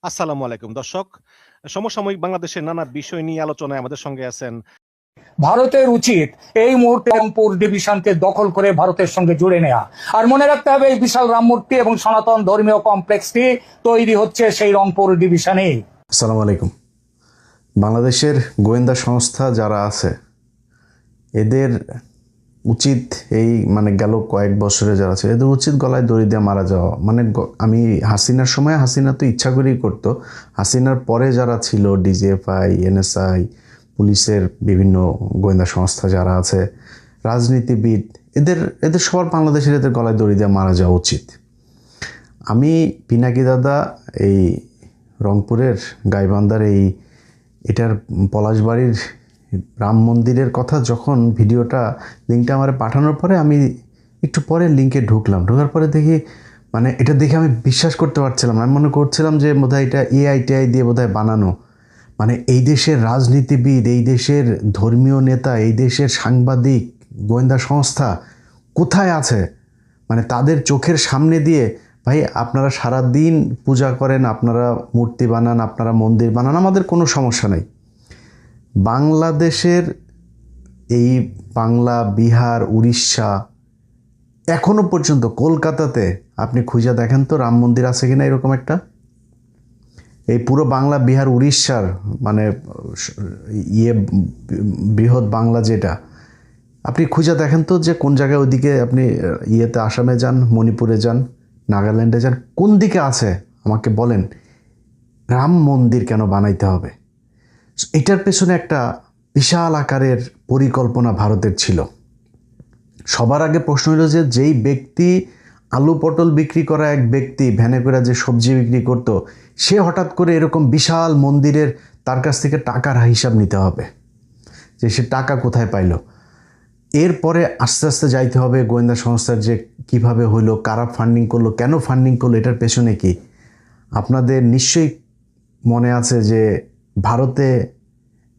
আসসালামু আলাইকুম দর্শক। সমসাময়িক বাংলাদেশের নানা বিষয় নিয়ে আলোচনায় আমাদের সঙ্গে আছেন। ভারতের উচিত এই মুহূর্তে রংপুর ডিভিশনকে দখল করে ভারতের সঙ্গে জুড়ে নেওয়া। আর মনে রাখতে হবে এই বিশাল রাম মূর্তি এবং সনাতন ধর্মীয় কমপ্লেক্সটি তৈরি হচ্ছে সেই রংপুর ডিভিশনে। আসসালামু আলাইকুম। বাংলাদেশের গোয়েন্দা সংস্থা যারা আছে এদের উচিত এই গেল কয়েক বছরে যারা আছে এদের উচিত গলায় দড়ি দিয়ে মারা যাওয়া। আমি হাসিনার সময় হাসিনা তো ইচ্ছা করেই করতো, হাসিনার পরে যারা ছিল ডিজিএফআই, এনএসআই, পুলিশের বিভিন্ন গোয়েন্দা সংস্থা যারা আছে, রাজনীতিবিদ, এদের এদের সবার বাংলাদেশের এদের গলায় দড়ি দিয়ে মারা যাওয়া উচিত। আমি পিনাকি দাদা এই রংপুরের গাইবান্ধার এটার পলাশবাড়ির রাম মন্দিরের কথা যখন ভিডিওটা লিঙ্কটা আমার পাঠানোর পরে আমি একটু পরে লিঙ্কে ঢোকার পরে দেখি এটা দেখে আমি বিশ্বাস করতে পারছিলাম না। আমি মনে করছিলাম যে বোধহয় এটা এআই দিয়ে বোধহয় বানানো। এই দেশের রাজনীতিবিদ, এই দেশের ধর্মীয় নেতা, এই দেশের সাংবাদিক, গোয়েন্দা সংস্থা কোথায় আছে? তাদের চোখের সামনে দিয়ে ভাই আপনারা সারা দিন পূজা করেন, আপনারা মূর্তি বানান, আপনারা মন্দির বানান, আমাদের কোনো সমস্যা নেই। বাংলাদেশের এই বাংলা, বিহার, উড়িষ্যা, এখনো পর্যন্ত কলকাতাতে আপনি খুঁজে দেখেন তো রাম মন্দির আছে কিনা এরকম একটা। এই পুরো বাংলা, বিহার, উড়িষ্যার বৃহৎ বাংলা যেটা, আপনি খুঁজে দেখেন তো যে কোন জায়গায় ওইদিকে আপনি আসামে যান, মণিপুরে যান, নাগাল্যান্ডে যান, কোন দিকে আছে আমাকে বলেন। রাম মন্দির কেন বানাইতে হবে? এটার পেছনে একটা বিশাল আকারের পরিকল্পনা ভারতের ছিল। সবার আগে প্রশ্ন হলো যে যেই ব্যক্তি আলু পটল বিক্রি করা এক ব্যক্তি ভ্যানে করে যে সবজি বিক্রি করত, সে হঠাৎ করে এরকম বিশাল মন্দিরের তার কাছ থেকে টাকার হিসাব নিতে হবে যে সে টাকা কোথায় পাইল। এরপরে আস্তে আস্তে যাইতে হবে গোয়েন্দা সংস্থার যে কিভাবে হইলো, কারা ফান্ডিং করলো, কেন ফান্ডিং করলো, এটার পেছনে কি। আপনাদের নিশ্চয়ই মনে আছে যে ভারতে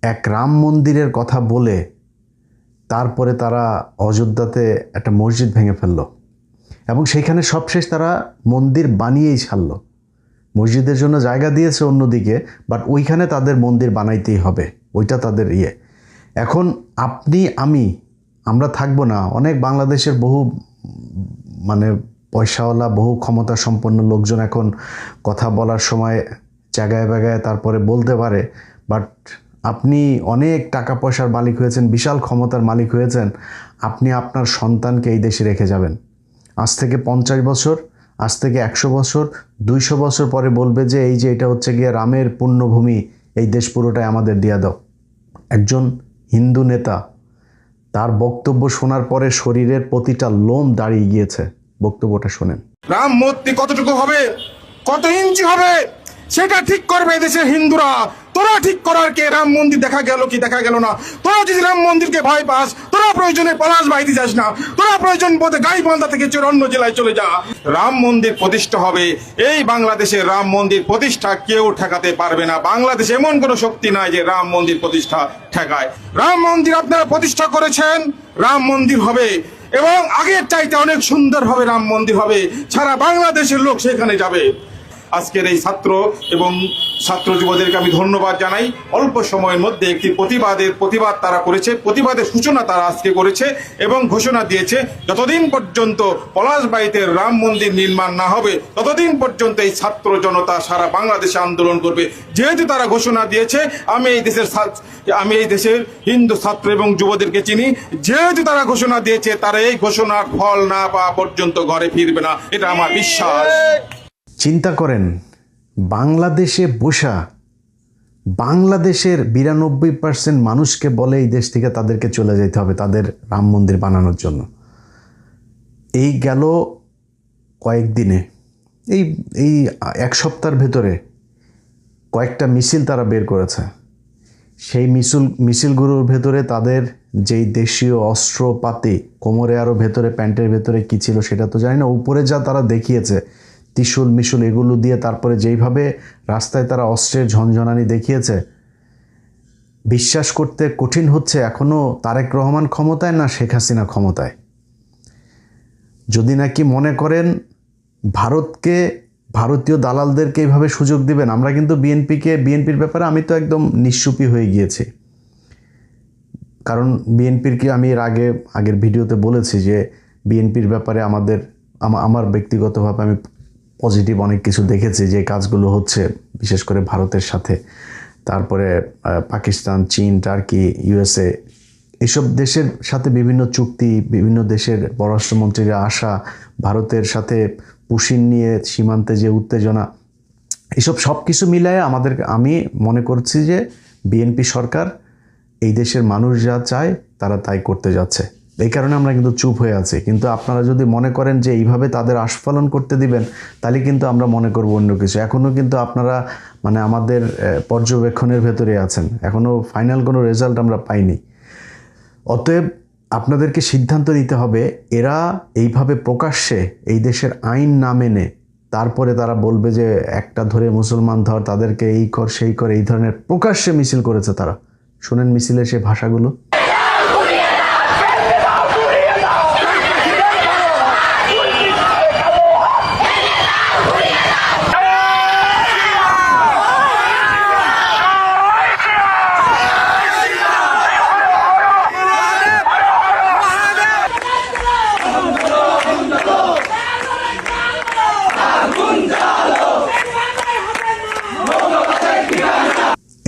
এক রাম মন্দিরের কথা বলে তারপরে তারা অযোধ্যাতে একটা মসজিদ ভেঙে ফেলল এবং সেইখানে সবশেষ তারা মন্দির বানিয়েই ছাড়ল। মসজিদের জন্য জায়গা দিয়েছে অন্যদিকে, বাট ওইখানে তাদের মন্দির বানাইতেই হবে, ওইটা তাদের এখন আপনি আমরা থাকবো না। অনেক বাংলাদেশের বহু পয়সাওয়ালা, বহু ক্ষমতা সম্পন্ন লোকজন এখন কথা বলার সময় জায়গায় জায়গায় তারপরে বলতে পারে, বাট আপনি অনেক টাকা পয়সার মালিক হয়েছেন, বিশাল ক্ষমতার মালিক হয়েছেন, আপনি আপনার সন্তানকে এই দেশে রেখে যাবেন। আজ থেকে 50 বছর, আজ থেকে 100 বছর, 200 বছর পরে বলবে যে এই যে এটা হচ্ছে গিয়ে রামের পুণ্যভূমি, এই দেশ পুরোটাই আমাদের দিয়ে দাও। একজন হিন্দু নেতা, তার বক্তব্য শোনার পরে শরীরের প্রতিটা লোম দাঁড়িয়ে গিয়েছে। বক্তব্যটা শোনেন। রাম মূর্তি কতটুকু হবে, কত ইঞ্চি হবে, সেটা ঠিক করবে দেশের হিন্দুরা। তোরা ঠিক করার কে? রাম মন্দির দেখা গেল কি দেখা গেল না? তোরা যদি রাম মন্দিরকে ভয় পাস, তোরা প্রয়োজনে পলাশ বাড়িতে যাস না, তোরা প্রয়োজন বোধে গাইবান্ধা থেকে অন্য জেলায় চলে যা। রাম মন্দির প্রতিষ্ঠা হবে। এই বাংলাদেশে রাম মন্দির প্রতিষ্ঠা কেউ ঠেকাতে পারবে না। বাংলাদেশে এমন কোনো শক্তি নাই যে রাম মন্দির প্রতিষ্ঠা ঠেকায়। রাম মন্দির আপনারা প্রতিষ্ঠা করেছেন, রাম মন্দির হবে এবং আগের চাইতে অনেক সুন্দরভাবে রাম মন্দির হবে। সারা বাংলাদেশের লোক সেখানে যাবে। আজকের এই ছাত্র এবং ছাত্র যুবদেরকে আমি ধন্যবাদ জানাই। অল্প সময়ের মধ্যে একটি প্রতিবাদ তারা করেছে, প্রতিবাদের সূচনা তারা আজকে করেছে এবং ঘোষণা দিয়েছে যতদিন পর্যন্ত পলাশবাড়ীতে রাম মন্দির নির্মাণ না হবে ততদিন পর্যন্ত এই ছাত্র জনতা সারা বাংলাদেশে আন্দোলন করবে। যেহেতু তারা ঘোষণা দিয়েছে, আমি এই দেশের হিন্দু ছাত্র এবং যুবদেরকে চিনি, যেহেতু তারা ঘোষণা দিয়েছে, তারা এই ঘোষণার ফল না পাওয়া পর্যন্ত ঘরে ফিরবে না, এটা আমার বিশ্বাস। চিন্তা করেন, বাংলাদেশে বসা বাংলাদেশের 92% মানুষকে বলে এই দেশ থেকে তাদেরকে চলে যেতে হবে তাদের রাম মন্দির বানানোর জন্য। এই গেল কয়েকদিনে, এই এক সপ্তাহের ভেতরে কয়েকটা মিছিল তারা বের করেছে। সেই মিছিলগুলোর ভেতরে তাদের যেই দেশীয় অস্ত্রপাতি, কোমরে আরও ভেতরে, প্যান্টের ভেতরে কী ছিল সেটা তো জানি না, উপরে যা তারা দেখিয়েছে ত্রিশূল মিশুল এগুলো দিয়ে, তারপরে যেইভাবে রাস্তায় তারা অস্ত্রের ঝনঝনানি দেখিয়েছে, বিশ্বাস করতে কঠিন হচ্ছে এখনও তারেক রহমান ক্ষমতায় না শেখ হাসিনা ক্ষমতায়। যদি নাকি মনে করেন ভারতীয় দালালদেরকে এইভাবে সুযোগ দিবেন? আমরা কিন্তু বিএনপির ব্যাপারে আমি তো একদম নিশ্চুপই হয়ে গিয়েছি। কারণ বিএনপির আমি এর আগের ভিডিওতে বলেছি যে বিএনপির ব্যাপারে আমার ব্যক্তিগতভাবে আমি পজিটিভ অনেক কিছু দেখেছি যে কাজগুলো হচ্ছে, বিশেষ করে ভারতের সাথে, তারপরে পাকিস্তান, চীন, টার্কি, ইউএসএ, এইসব দেশের সাথে বিভিন্ন চুক্তি, বিভিন্ন দেশের পররাষ্ট্রমন্ত্রীরা আসা, ভারতের সাথে পুশিন নিয়ে সীমান্তে যে উত্তেজনা, এসব সব কিছু মিলায় আমি মনে করছি যে বিএনপি সরকার এই দেশের মানুষ যা চায় তারা তাই করতে যাচ্ছে। এই কারণে আমরা কিন্তু চুপ হয়ে আছি। কিন্তু আপনারা যদি মনে করেন যে এইভাবে তাদের আস্ফালন করতে দিবেন, তাহলে কিন্তু আমরা মনে করব অন্য কিছু। এখনও কিন্তু আপনারা আমাদের পর্যবেক্ষণের ভেতরে আছেন, এখনও ফাইনাল কোনো রেজাল্ট আমরা পাইনি। অতএব আপনাদেরকে সিদ্ধান্ত নিতে হবে, এরা এইভাবে প্রকাশ্যে এই দেশের আইন না মেনে তারপরে তারা বলবে যে একটা ধরে মুসলমান ধর, তাদেরকে এই কর সেই কর, এই ধরনের প্রকাশ্যে মিছিল করেছে তারা। শুনেন মিছিলের সে ভাষাগুলো।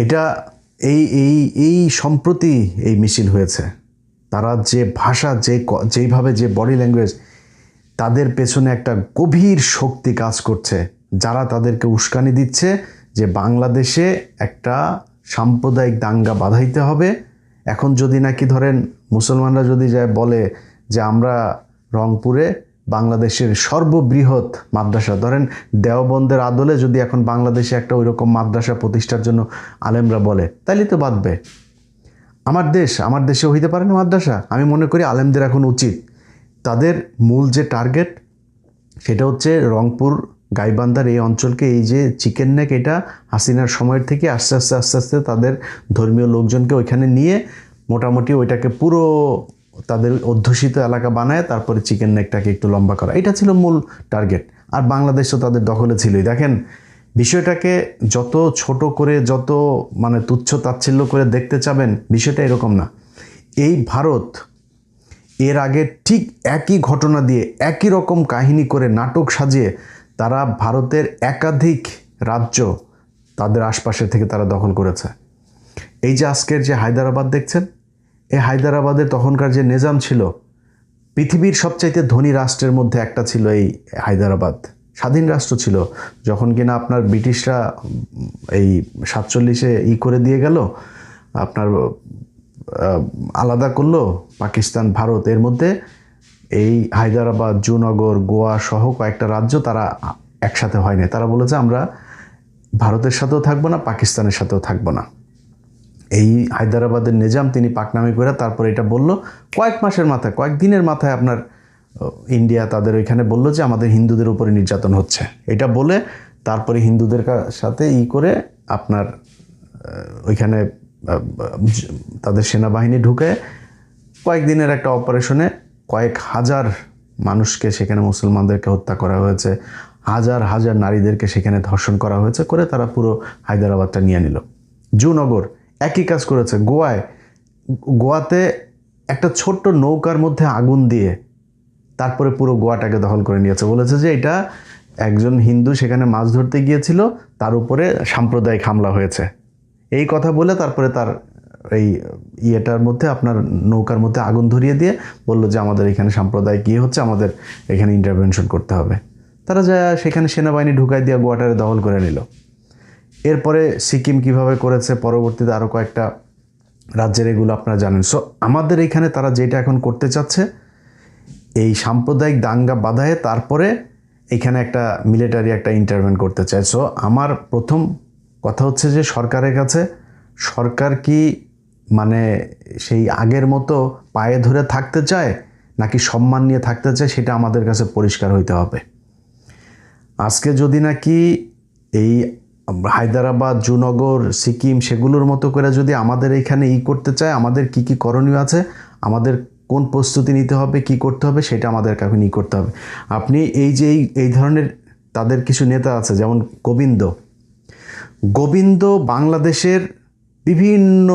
এটা এই সম্প্রতি এই মিছিল হয়েছে। তারা যে ভাষা, যেইভাবে যে বডি ল্যাঙ্গুয়েজ, তাদের পেছনে একটা গভীর শক্তি কাজ করছে, যারা তাদেরকে উস্কানি দিচ্ছে যে বাংলাদেশে একটা সাম্প্রদায়িক দাঙ্গা বাঁধাইতে হবে। এখন যদি নাকি ধরেন মুসলমানরা যদি যায় বলে যে আমরা রংপুরে বাংলাদেশের সর্ববৃহৎ মাদ্রাসা, ধরেন দেওবন্দের আদলে যদি এখন বাংলাদেশে একটা ওইরকম মাদ্রাসা প্রতিষ্ঠার জন্য আলেমরা বলে, তাইলে তো বাঁধবে। আমার দেশে হইতে পারে না মাদ্রাসা? আমি মনে করি আলেমদের এখন উচিত তাদের মূল যে টার্গেট সেটা হচ্ছে রংপুর গাইবান্ধার এই অঞ্চলকে, এই যে চিকেন নেক, এটা হাসিনার সময়ের থেকে আস্তে আস্তে তাদের ধর্মীয় লোকজনকে ওইখানে নিয়ে মোটামুটি ওইটাকে পুরো তাদের অধ্যুষিত এলাকা বানায় তারপরে চিকেন নেকটাকে একটু লম্বা করা, এটা ছিল মূল টার্গেট। আর বাংলাদেশ তো তাদের দখলে ছিলই। দেখেন, বিষয়টাকে যত ছোট করে, যত তুচ্ছ তাচ্ছিল্য করে দেখতে চাবেন, বিষয়টা এরকম না। এই ভারত এর আগে ঠিক একই ঘটনা দিয়ে, একই রকম কাহিনী করে, নাটক সাজিয়ে তারা ভারতের একাধিক রাজ্য তাদের আশপাশে থেকে তারা দখল করেছে। এই যে আজকের যে হায়দ্রাবাদ দেখছেন, এই হায়দ্রাবাদের তখনকার যে নিজাম ছিল, পৃথিবীর সবচাইতে ধনী রাষ্ট্রের মধ্যে একটা ছিল এই হায়দ্রাবাদ। স্বাধীন রাষ্ট্র ছিল, যখন কিনা আপনার ব্রিটিশরা এই 47-এ করে দিয়ে গেল, আপনার আলাদা করলো পাকিস্তান, ভারত, এর মধ্যে এই হায়দ্রাবাদ, জুনাগড়, গোয়া সহ কয়েকটা রাজ্য তারা একসাথে হয়নি। তারা বলেছে আমরা ভারতের সাথেও থাকবো না, পাকিস্তানের সাথেও থাকবো না। এই হায়দ্রাবাদের নিজাম তিনি পাকনামি করে তারপর এটা বলল, কয়েক দিনের মাথায় আপনার ইন্ডিয়া তাদের ওইখানে বললো যে আমাদের হিন্দুদের উপরে নির্যাতন হচ্ছে। এটা বলে তারপরে হিন্দুদের সাথে করে আপনার ওইখানে তাদের সেনাবাহিনী ঢুকে কয়েকদিনের একটা অপারেশনে কয়েক হাজার মানুষকে, সেখানে মুসলমানদেরকে হত্যা করা হয়েছে, হাজার হাজার নারীদেরকে সেখানে ধর্ষণ করা হয়েছে, করে তারা পুরো হায়দ্রাবাদটা নিয়ে নিল। জুনগর একই কাজ করেছে। গোয়াতে একটা ছোট্ট নৌকার মধ্যে আগুন দিয়ে তারপরে পুরো গোয়াটাকে দখল করে নিয়েছে। বলেছে যে এটা একজন হিন্দু সেখানে মাছ ধরতে গিয়েছিল, তার উপরে সাম্প্রদায়িক হামলা হয়েছে। এই কথা বলে তারপরে তার এই ইয়েটার মধ্যে, আপনার নৌকার মধ্যে আগুন ধরিয়ে দিয়ে বলল যে আমাদের এখানে সাম্প্রদায়িক হচ্ছে, আমাদের এখানে ইন্টারভেনশন করতে হবে। তারা যা সেখানে সেনাবাহিনী ঢুকাই দিয়ে গোয়াটারে দখল করে নিল। এরপরে সিকিম কিভাবে করেছে, পরবর্তীতে আরও কয়েকটা রাজ্যের, এগুলো আপনারা জানেন। সো আমাদের এখানে তারা যেটা এখন করতে চাচ্ছে, এই সাম্প্রদায়িক দাঙ্গা বাধায় তারপরে এখানে একটা মিলিটারি একটা ইন্টারভেন করতে চায়। সো আমার প্রথম কথা হচ্ছে যে সরকারের কাছে, সরকার কি সেই আগের মতো পায়ে ধরে থাকতে চায় নাকি সম্মান নিয়ে থাকতে চায়, সেটা আমাদের কাছে পরিষ্কার হইতে হবে। আজকে যদি নাকি এই হায়দ্রাবাদ, জুনগর, সিকিম সেগুলোর মতো করে যদি আমাদের এখানে করতে চায়, আমাদের কি কি করণীয় আছে, আমাদের কোন প্রস্তুতি নিতে হবে, কি করতে হবে, সেটা আমাদের এখন করতে হবে। আপনি এই যে এই ধরনের তাদের কিছু নেতা আছে, যেমন গোবিন্দ বাংলাদেশের বিভিন্ন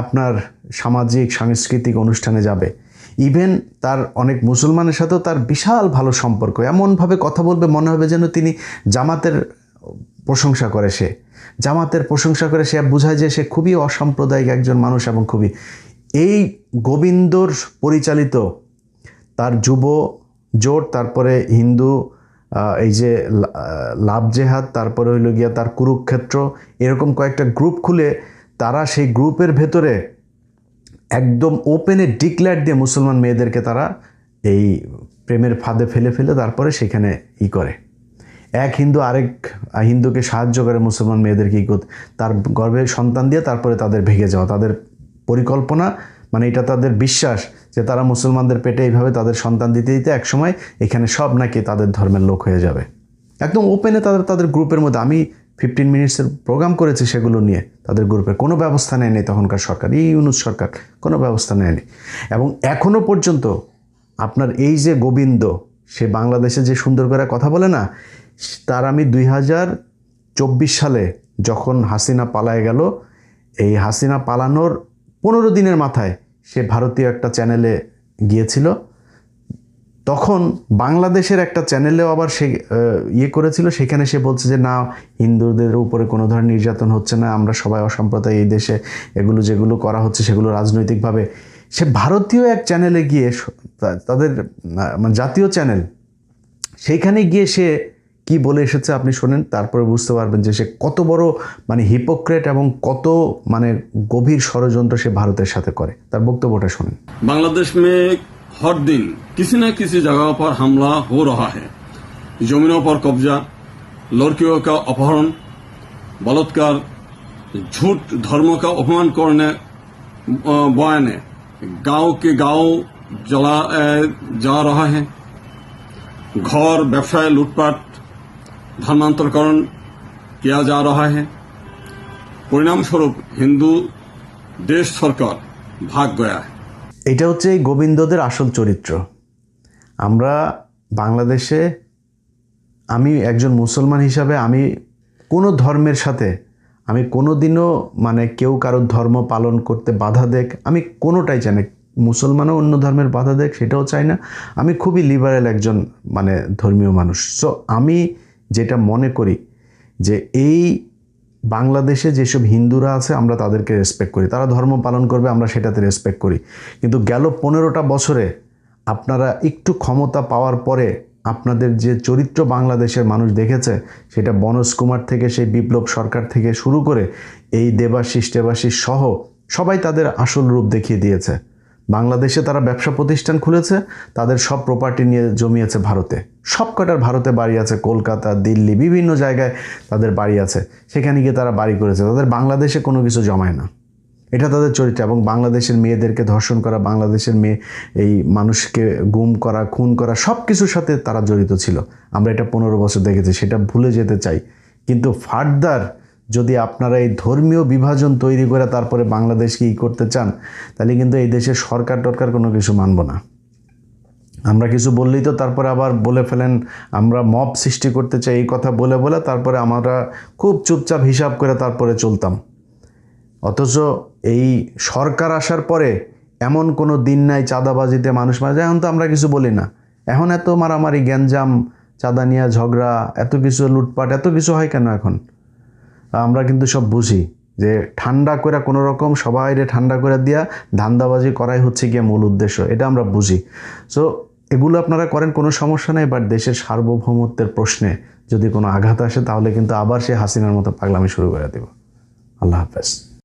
আপনার সামাজিক সাংস্কৃতিক অনুষ্ঠানে যাবে, ইভেন তার অনেক মুসলমানের সাথেও তার বিশাল ভালো সম্পর্ক, এমনভাবে কথা বলবে মনে হবে যেন তিনি জামাতের প্রশংসা করে, সে বোঝায় যে সে খুবই অসাম্প্রদায়িক একজন মানুষ এবং খুবই এই গোবিন্দর পরিচালিত তার যুব জোট, তারপরে হিন্দু এই যে লাভ জেহাদ, তারপরে হইল গিয়া তার কুরুক্ষেত্র, এরকম কয়েকটা গ্রুপ খুলে তারা সেই গ্রুপের ভেতরে একদম ওপেনে ডিক্লেয়ার দিয়ে মুসলমান মেয়েদেরকে তারা এই প্রেমের ফাঁদে ফেলে তারপরে সেখানে করে, এক হিন্দু আরেক হিন্দুকে সাহায্য করে মুসলমান মেয়েদেরকে তার গর্ভে সন্তান দিয়ে তারপরে তাদের ভেঙে যাওয়া, তাদের পরিকল্পনা, মানে এটা তাদের বিশ্বাস যে তারা মুসলমানদের পেটে এইভাবে তাদের সন্তান দিতে দিতে একসময় এখানে সব নাকি তাদের ধর্মের লোক হয়ে যাবে। একদম ওপেনে তাদের গ্রুপের মধ্যে আমি 15 মিনিটসের প্রোগ্রাম করেছি সেগুলো নিয়ে, তাদের গ্রুপের কোনো ব্যবস্থা নেয়নি তখনকার সরকার, এই ইউনূস সরকার কোনো ব্যবস্থা নেয়নি। এবং এখনও পর্যন্ত আপনার এই যে গোবিন্দ, সে বাংলাদেশে যে সুন্দর করে কথা বলে না, তার আমি 2024 সালে যখন হাসিনা পালায় গেল, এই হাসিনা পালানোর 15 দিনের মাথায় সে ভারতীয় একটা চ্যানেলে গিয়েছিল, তখন বাংলাদেশের একটা চ্যানেলেও আবার সে করেছিল, সেখানে সে বলছে যে না, হিন্দুদের উপরে কোনো ধরনের নির্যাতন হচ্ছে না, আমরা সবাই অসাম্প্রদায়িক, এই দেশে এগুলো যেগুলো করা হচ্ছে সেগুলো রাজনৈতিকভাবে। সে ভারতীয় এক চ্যানেলে গিয়ে, তাদের জাতীয় চ্যানেল, সেইখানে গিয়ে সে কি বলে এসেছে আপনি শোনেন, তারপরে বুঝতে পারবেন যে সে কত বড় হিপোক্রেট এবং কত গভীর ষড়যন্ত্র সে ভারতের সাথে করে। তার বক্তব্যটা শোনেন। बांग्लादेश में हर दिन किसी न किसी जगह पर हमला हो रहा है, जमीनों पर कब्जा, लड़कियों का अपहरण, बलात्कार, झूठ धर्म का अपमान करने बयाने गांव के गांव जला जा रहा है, घर व्यवसाय लूटपाट धर्मांतरकरण किया जा रहा है। परिणाम स्वरूप हिंदू देश सरकार भाग गया है। এটা হচ্ছে এই গোবিন্দদের আসল চরিত্র। আমরা বাংলাদেশে, একজন মুসলমান হিসাবে আমি কোনো ধর্মের সাথে আমি কোনো দিনও কেউ কারোর ধর্ম পালন করতে বাধা দেখ, আমি কোনোটাই চাই না। মুসলমানও অন্য ধর্মের বাধা দেখ, সেটাও চাই না। আমি খুবই লিবারেল একজন ধর্মীয় মানুষ। সো আমি যেটা মনে করি যে এই বাংলাদেশে যেসব হিন্দুরা আছে আমরা তাদেরকে রেসপেক্ট করি, তারা ধর্ম পালন করবে, আমরা সেটাতে রেসপেক্ট করি। কিন্তু গেল 15টা বছরে আপনারা একটু ক্ষমতা পাওয়ার পরে আপনাদের যে চরিত্র বাংলাদেশের মানুষ দেখেছে, সেটা বনজ কুমার থেকে সেই বিপ্লব সরকার থেকে শুরু করে এই দেবাশিস সহ সবাই তাদের আসল রূপ দেখিয়ে দিয়েছে। বাংলাদেশে তারা ব্যবসা প্রতিষ্ঠান খুলেছে, তাদের সব প্রপার্টি নিয়ে জমিয়েছে ভারতে, সব কটার ভারতে বাড়ি আছে, কলকাতা, দিল্লি, বিভিন্ন জায়গায় তাদের বাড়ি আছে, সেখানে গিয়ে তারা বাড়ি করেছে। তাদের বাংলাদেশে কোনো কিছু জমায় না, এটা তাদের চরিত্র। এবং বাংলাদেশের মেয়েদেরকে ধর্ষণ করা, বাংলাদেশের এই মানুষকে গুম করা, খুন করা, সব কিছুর সাথে তারা জড়িত ছিল। আমরা এটা 15 বছর দেখেছি, সেটা ভুলে যেতে চাই। কিন্তু ফার্দার যদি আপনারা এই ধর্মীয় বিভাজন তৈরি করে তারপরে বাংলাদেশকে করতে চান, তাহলে কিন্তু এই দেশের সরকার কোনো কিছু মানব না। আমরা কিছু বললেই তো তারপরে আবার বলে ফেলেন আমরা মব সৃষ্টি করতে চাই, এই কথা বলে তারপরে আমরা খুব চুপচাপ হিসাব করে তারপরে চলতাম। অথচ এই সরকার আসার পরে এমন কোনো দিন নাই চাঁদাবাজিতে মানুষ মারা যায়। এখন তো আমরা কিছু বলি না, এখন এত মারামারি, গ্যাঞ্জাম, চাঁদা নিয়ে ঝগড়া, এত কিছু লুটপাট, এত কিছু হয় কেন? এখন আমরা কিন্তু সব বুঝি যে ঠান্ডা করে কোনো রকম সবাইরে ঠান্ডা করে দিয়া ধান্দাবাজি করাই হচ্ছে গিয়ে মূল উদ্দেশ্য, এটা আমরা বুঝি। সো এগুলো আপনারা করেন, কোনো সমস্যা নেই, বাট দেশের সার্বভৌমত্বের প্রশ্নে যদি কোনো আঘাত আসে তাহলে কিন্তু আবার সে হাসিনার মতো পাগলামি শুরু করে দেব। আল্লাহ হাফেজ।